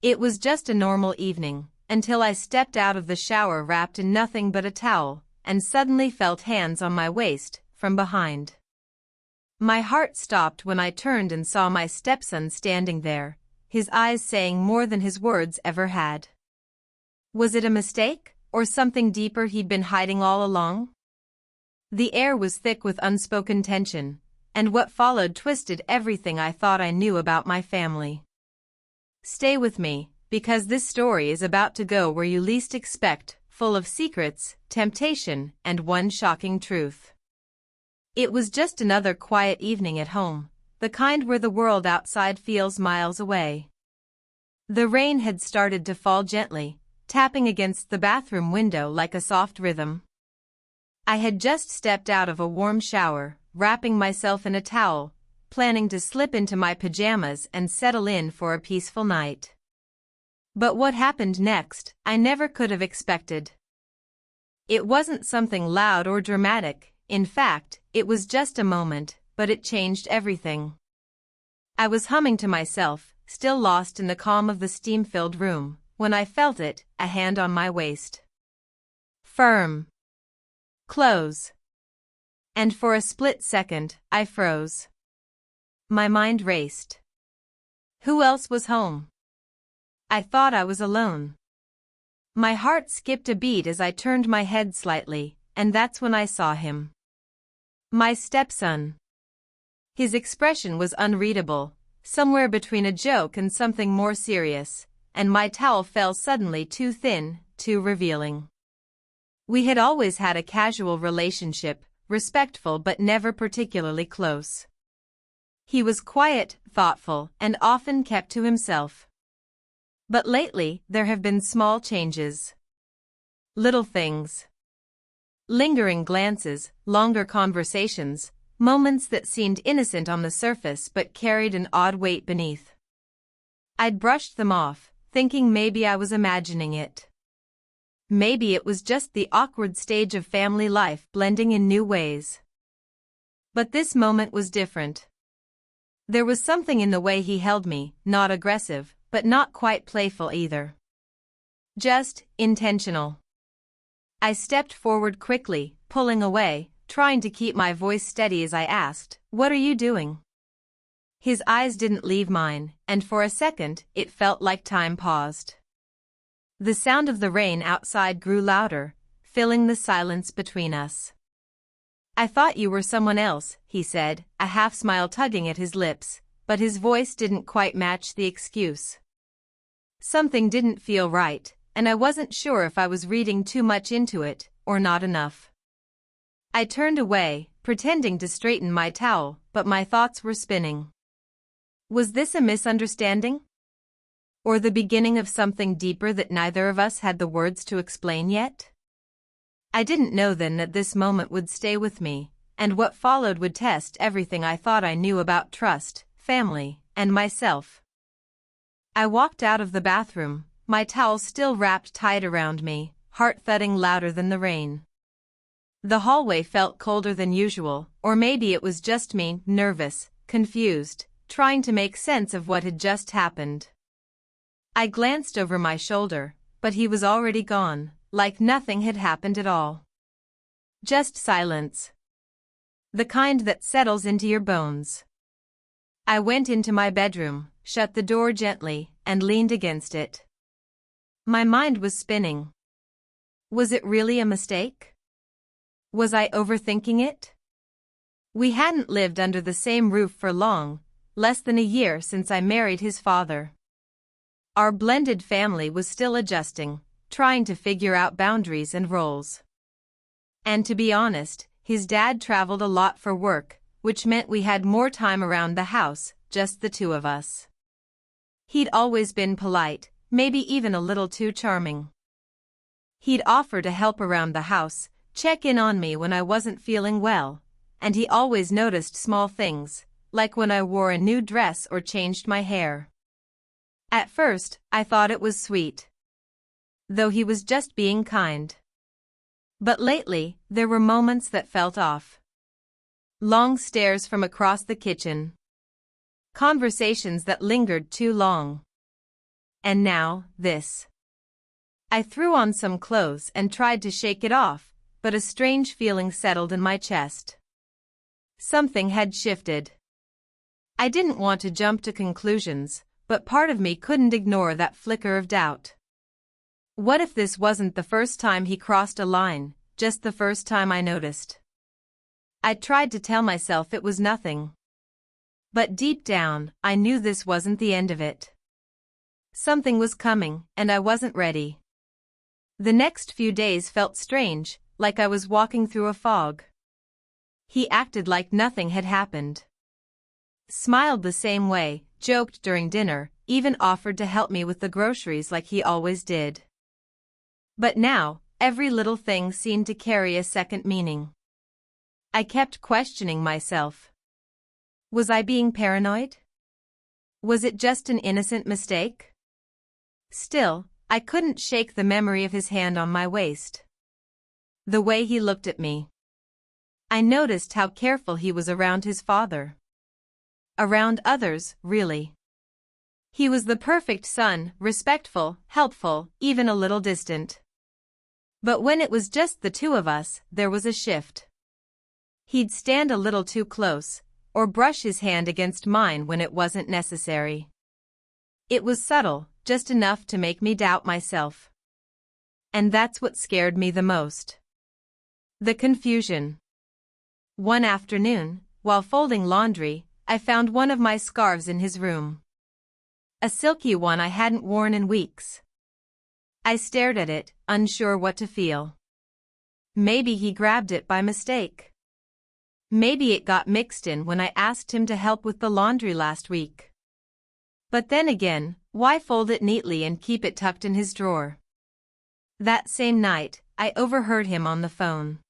It was just a normal evening, until I stepped out of the shower wrapped in nothing but a towel, and suddenly felt hands on my waist, from behind. My heart stopped when I turned and saw my stepson standing there, his eyes saying more than his words ever had. Was it a mistake, or something deeper he'd been hiding all along? The air was thick with unspoken tension, and what followed twisted everything I thought I knew about my family. Stay with me, because this story is about to go where you least expect, full of secrets, temptation, and one shocking truth. It was just another quiet evening at home, the kind where the world outside feels miles away. The rain had started to fall gently, tapping against the bathroom window like a soft rhythm. I had just stepped out of a warm shower, wrapping myself in a towel, planning to slip into my pajamas and settle in for a peaceful night. But what happened next, I never could have expected. It wasn't something loud or dramatic, in fact, it was just a moment, but it changed everything. I was humming to myself, still lost in the calm of the steam-filled room, when I felt it, a hand on my waist. Firm. Close. And for a split second, I froze. My mind raced. Who else was home? I thought I was alone. My heart skipped a beat as I turned my head slightly, and that's when I saw him. My stepson. His expression was unreadable, somewhere between a joke and something more serious, and my towel fell suddenly too thin, too revealing. We had always had a casual relationship, respectful but never particularly close. He was quiet, thoughtful, and often kept to himself. But lately, there have been small changes. Little things. Lingering glances, longer conversations, moments that seemed innocent on the surface but carried an odd weight beneath. I'd brushed them off, thinking maybe I was imagining it. Maybe it was just the awkward stage of family life blending in new ways. But this moment was different. There was something in the way he held me, not aggressive, but not quite playful either. Just intentional. I stepped forward quickly, pulling away, trying to keep my voice steady as I asked, "What are you doing?" His eyes didn't leave mine, and for a second, it felt like time paused. The sound of the rain outside grew louder, filling the silence between us. "I thought you were someone else," he said, a half-smile tugging at his lips, but his voice didn't quite match the excuse. Something didn't feel right, and I wasn't sure if I was reading too much into it, or not enough. I turned away, pretending to straighten my towel, but my thoughts were spinning. Was this a misunderstanding? Or the beginning of something deeper that neither of us had the words to explain yet? I didn't know then that this moment would stay with me, and what followed would test everything I thought I knew about trust, family, and myself. I walked out of the bathroom, my towel still wrapped tight around me, heart thudding louder than the rain. The hallway felt colder than usual, or maybe it was just me, nervous, confused, trying to make sense of what had just happened. I glanced over my shoulder, but he was already gone, like nothing had happened at all. Just silence. The kind that settles into your bones. I went into my bedroom, shut the door gently, and leaned against it. My mind was spinning. Was it really a mistake? Was I overthinking it? We hadn't lived under the same roof for long, less than a year since I married his father. Our blended family was still adjusting, trying to figure out boundaries and roles. And to be honest, his dad traveled a lot for work, which meant we had more time around the house, just the two of us. He'd always been polite, maybe even a little too charming. He'd offer to help around the house, check in on me when I wasn't feeling well, and he always noticed small things, like when I wore a new dress or changed my hair. At first, I thought it was sweet. Though he was just being kind. But lately, there were moments that felt off. Long stares from across the kitchen. Conversations that lingered too long. And now, this. I threw on some clothes and tried to shake it off, but a strange feeling settled in my chest. Something had shifted. I didn't want to jump to conclusions, but part of me couldn't ignore that flicker of doubt. What if this wasn't the first time he crossed a line, just the first time I noticed? I tried to tell myself it was nothing. But deep down, I knew this wasn't the end of it. Something was coming, and I wasn't ready. The next few days felt strange, like I was walking through a fog. He acted like nothing had happened. Smiled the same way, joked during dinner, even offered to help me with the groceries like he always did. But now, every little thing seemed to carry a second meaning. I kept questioning myself. Was I being paranoid? Was it just an innocent mistake? Still, I couldn't shake the memory of his hand on my waist. The way he looked at me. I noticed how careful he was around his father. Around others, really. He was the perfect son, respectful, helpful, even a little distant. But when it was just the two of us, there was a shift. He'd stand a little too close, or brush his hand against mine when it wasn't necessary. It was subtle, just enough to make me doubt myself. And that's what scared me the most. The confusion. One afternoon, while folding laundry, I found one of my scarves in his room. A silky one I hadn't worn in weeks. I stared at it, unsure what to feel. Maybe he grabbed it by mistake. Maybe it got mixed in when I asked him to help with the laundry last week. But then again, why fold it neatly and keep it tucked in his drawer? That same night, I overheard him on the phone.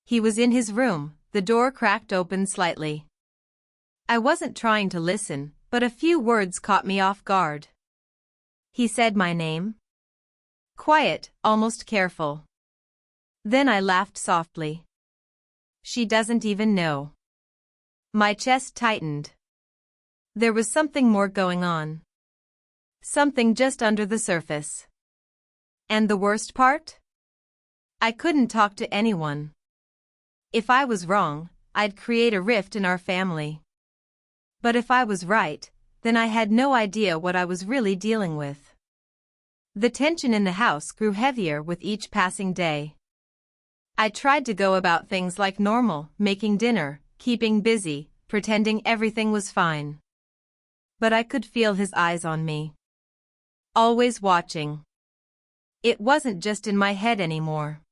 He was in his room, the door cracked open slightly. I wasn't trying to listen, but a few words caught me off guard. He said my name. Quiet, almost careful. Then I laughed softly. She doesn't even know. My chest tightened. There was something more going on. Something just under the surface. And the worst part? I couldn't talk to anyone. If I was wrong, I'd create a rift in our family. But if I was right, then I had no idea what I was really dealing with. The tension in the house grew heavier with each passing day. I tried to go about things like normal, making dinner, keeping busy, pretending everything was fine. But I could feel his eyes on me. Always watching. It wasn't just in my head anymore.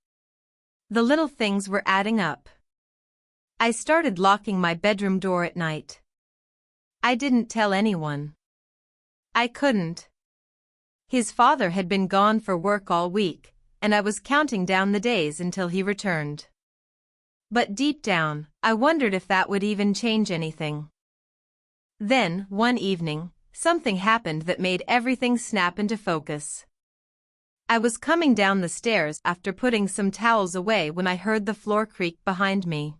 The little things were adding up. I started locking my bedroom door at night. I didn't tell anyone. I couldn't. His father had been gone for work all week, and I was counting down the days until he returned. But deep down, I wondered if that would even change anything. Then, one evening, something happened that made everything snap into focus. I was coming down the stairs after putting some towels away when I heard the floor creak behind me.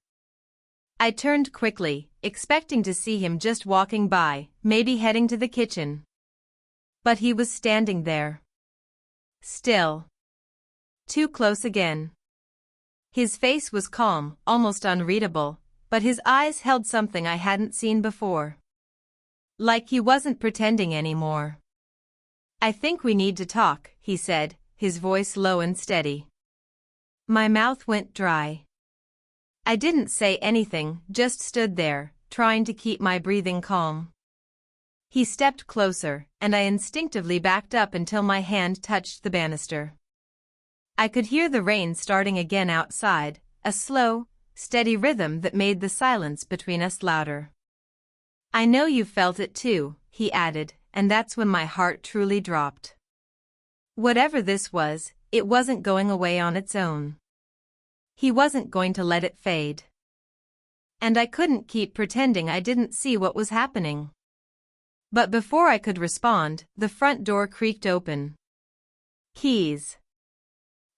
I turned quickly, expecting to see him just walking by, maybe heading to the kitchen. But he was standing there. Still. Too close again. His face was calm, almost unreadable, but his eyes held something I hadn't seen before. Like he wasn't pretending anymore. I think we need to talk, he said, his voice low and steady. My mouth went dry. I didn't say anything, just stood there, trying to keep my breathing calm. He stepped closer, and I instinctively backed up until my hand touched the banister. I could hear the rain starting again outside, a slow, steady rhythm that made the silence between us louder. I know you felt it too, he added, and that's when my heart truly dropped. Whatever this was, it wasn't going away on its own. He wasn't going to let it fade. And I couldn't keep pretending I didn't see what was happening. But before I could respond, the front door creaked open. Keys.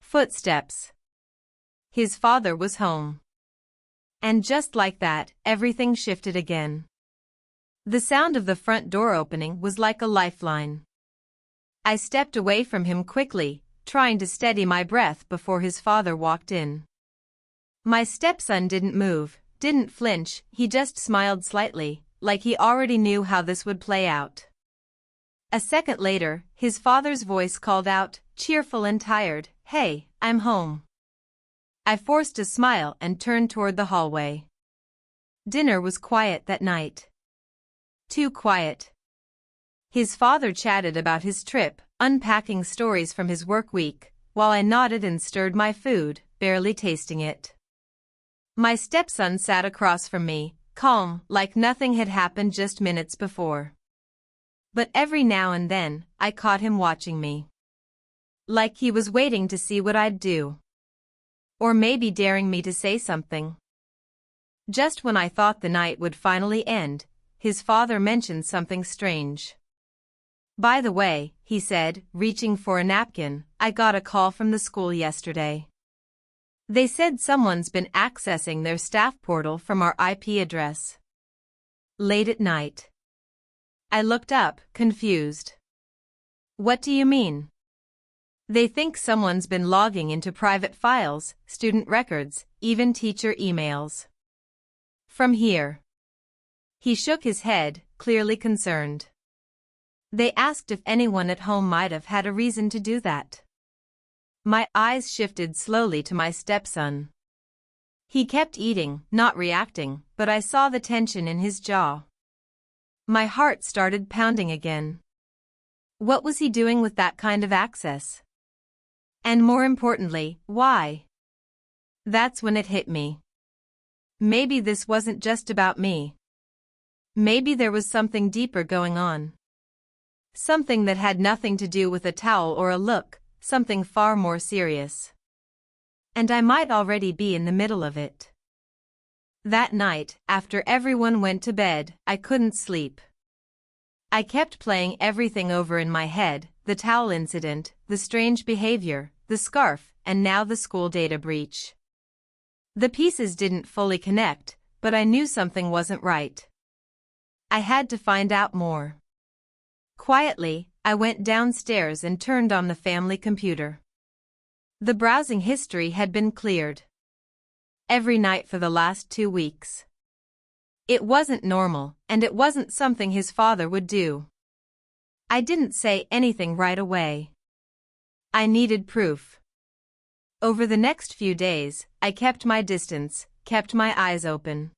Footsteps. His father was home. And just like that, everything shifted again. The sound of the front door opening was like a lifeline. I stepped away from him quickly, trying to steady my breath before his father walked in. My stepson didn't move, didn't flinch, he just smiled slightly, like he already knew how this would play out. A second later, his father's voice called out, cheerful and tired, "Hey, I'm home." I forced a smile and turned toward the hallway. Dinner was quiet that night. Too quiet. His father chatted about his trip, unpacking stories from his work week, while I nodded and stirred my food, barely tasting it. My stepson sat across from me, calm, like nothing had happened just minutes before. But every now and then, I caught him watching me. Like he was waiting to see what I'd do. Or maybe daring me to say something. Just when I thought the night would finally end, his father mentioned something strange. "By the way," he said, reaching for a napkin, "I got a call from the school yesterday. They said someone's been accessing their staff portal from our IP address. Late at night." I looked up, confused. "What do you mean?" "They think someone's been logging into private files, student records, even teacher emails. From here." He shook his head, clearly concerned. "They asked if anyone at home might have had a reason to do that." My eyes shifted slowly to my stepson. He kept eating, not reacting, but I saw the tension in his jaw. My heart started pounding again. What was he doing with that kind of access? And more importantly, why? That's when it hit me. Maybe this wasn't just about me. Maybe there was something deeper going on. Something that had nothing to do with a towel or a look, something far more serious. And I might already be in the middle of it. That night, after everyone went to bed, I couldn't sleep. I kept playing everything over in my head, the towel incident, the strange behavior, the scarf, and now the school data breach. The pieces didn't fully connect, but I knew something wasn't right. I had to find out more. Quietly, I went downstairs and turned on the family computer. The browsing history had been cleared. Every night for the last 2 weeks. It wasn't normal, and it wasn't something his father would do. I didn't say anything right away. I needed proof. Over the next few days, I kept my distance, kept my eyes open.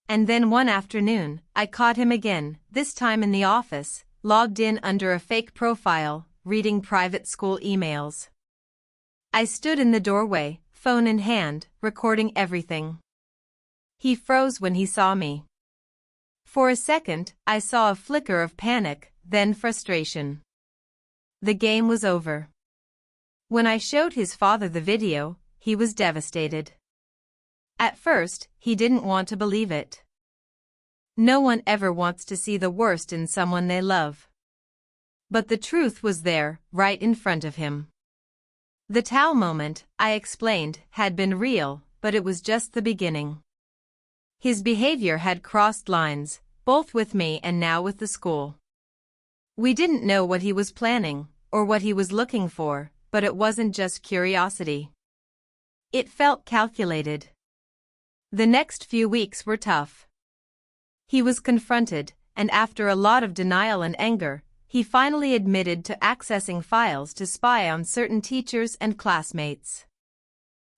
And then one afternoon, I caught him again, this time in the office, logged in under a fake profile, reading private school emails. I stood in the doorway, phone in hand, recording everything. He froze when he saw me. For a second, I saw a flicker of panic, then frustration. The game was over. When I showed his father the video, he was devastated. At first, he didn't want to believe it. No one ever wants to see the worst in someone they love. But the truth was there, right in front of him. The towel moment, I explained, had been real, but it was just the beginning. His behavior had crossed lines, both with me and now with the school. We didn't know what he was planning, or what he was looking for, but it wasn't just curiosity. It felt calculated. The next few weeks were tough. He was confronted, and after a lot of denial and anger, he finally admitted to accessing files to spy on certain teachers and classmates.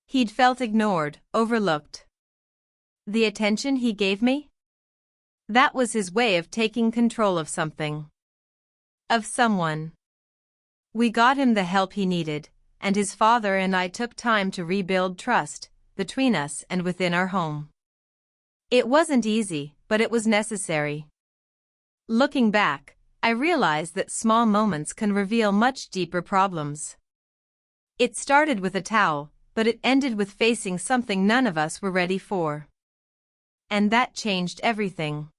He'd felt ignored, overlooked. The attention he gave me? That was his way of taking control of something. Of someone. We got him the help he needed, and his father and I took time to rebuild trust, between us and within our home. It wasn't easy, but it was necessary. Looking back, I realized that small moments can reveal much deeper problems. It started with a towel, but it ended with facing something none of us were ready for. And that changed everything.